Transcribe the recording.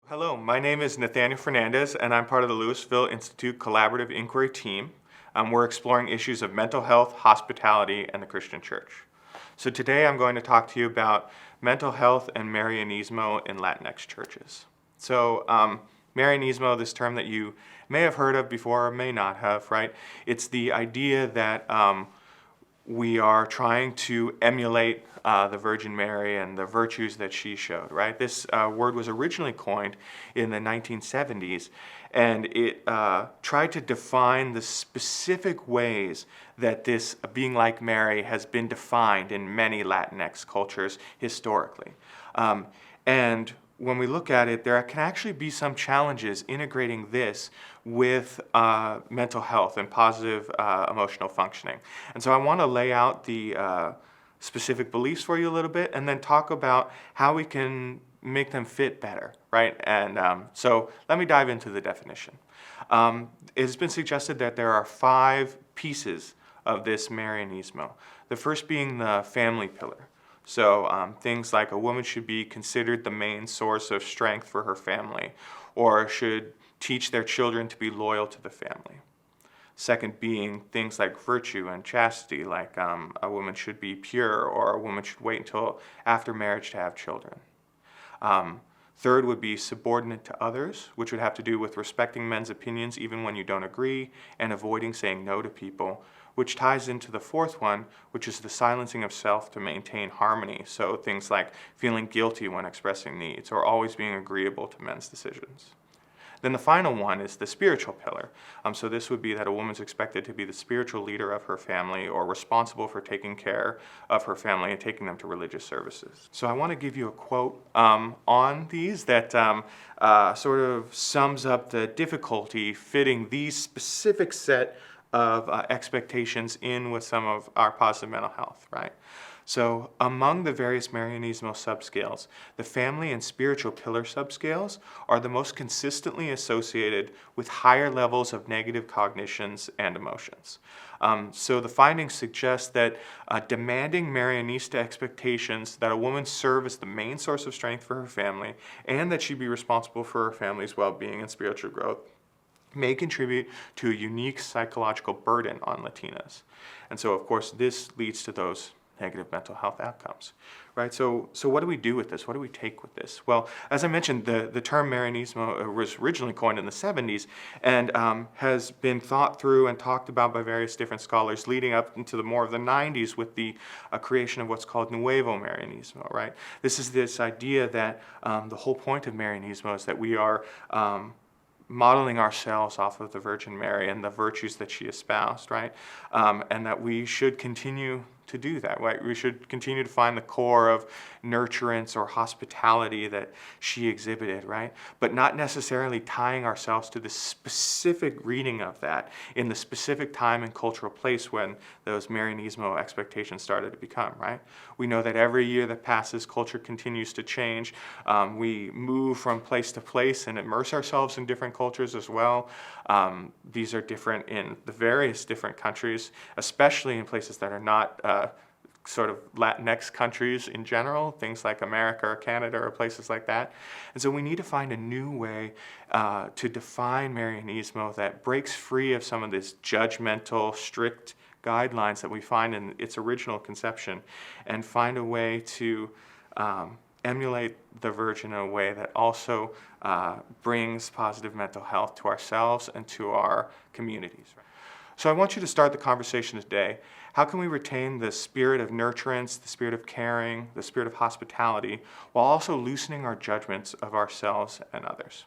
Hello, my name is Nathaniel Fernandez, and I'm part of the Louisville Institute Collaborative Inquiry team. We're exploring issues of mental health, hospitality, and the Christian church. So today I'm going to talk to you about mental health and Marianismo in Latinx churches. So Marianismo, this term that you may have heard of before or may not have, right? It's the idea that we are trying to emulate the Virgin Mary and the virtues that she showed, right? This word was originally coined in the 1970s, and it tried to define the specific ways that this being like Mary has been defined in many Latinx cultures historically. And when we look at it, there can actually be some challenges integrating this with mental health and positive emotional functioning. And so I want to lay out the specific beliefs for you a little bit and then talk about how we can make them fit better, right? And so let me dive into the definition. It has been suggested that there are 5 pieces of this Marianismo. The first being the family pillar. So things like a woman should be considered the main source of strength for her family, or should teach their children to be loyal to the family. Second being things like virtue and chastity, like a woman should be pure, or a woman should wait until after marriage to have children. Third would be subordinate to others, which would have to do with respecting men's opinions even when you don't agree, and avoiding saying no to people, which ties into the fourth one, which is the silencing of self to maintain harmony. So things like feeling guilty when expressing needs, or always being agreeable to men's decisions. Then the final one is the spiritual pillar. So this would be that a woman's expected to be the spiritual leader of her family, or responsible for taking care of her family and taking them to religious services. So I want to give you a quote on these that sort of sums up the difficulty fitting these specific set of expectations in with some of our positive mental health, right? So among the various Marianismo subscales, the family and spiritual pillar subscales are the most consistently associated with higher levels of negative cognitions and emotions. So the findings suggest that demanding Marianista expectations that a woman serve as the main source of strength for her family and that she be responsible for her family's well-being and spiritual growth may contribute to a unique psychological burden on Latinas. And so, of course, this leads to those negative mental health outcomes, right? So what do we do with this? What do we take with this? Well, as I mentioned, the term Marianismo was originally coined in the 70s and has been thought through and talked about by various different scholars leading up into the more of the 90s with the creation of what's called Nuevo Marianismo, right? This is this idea that the whole point of Marianismo is that we are modeling ourselves off of the Virgin Mary and the virtues that she espoused, right? And that we should continue to do that, right? We should continue to find the core of nurturance or hospitality that she exhibited, right? But not necessarily tying ourselves to the specific reading of that in the specific time and cultural place when those Marianismo expectations started to become, right? We know that every year that passes, culture continues to change. We move from place to place and immerse ourselves in different cultures as well. These are different in the various different countries, especially in places that are not sort of Latinx countries in general, things like America or Canada or places like that. And so we need to find a new way to define Marianismo that breaks free of some of this judgmental, strict guidelines that we find in its original conception, and find a way to emulate the Virgin in a way that also brings positive mental health to ourselves and to our communities. So I want you to start the conversation today. How can we retain the spirit of nurturance, the spirit of caring, the spirit of hospitality, while also loosening our judgments of ourselves and others?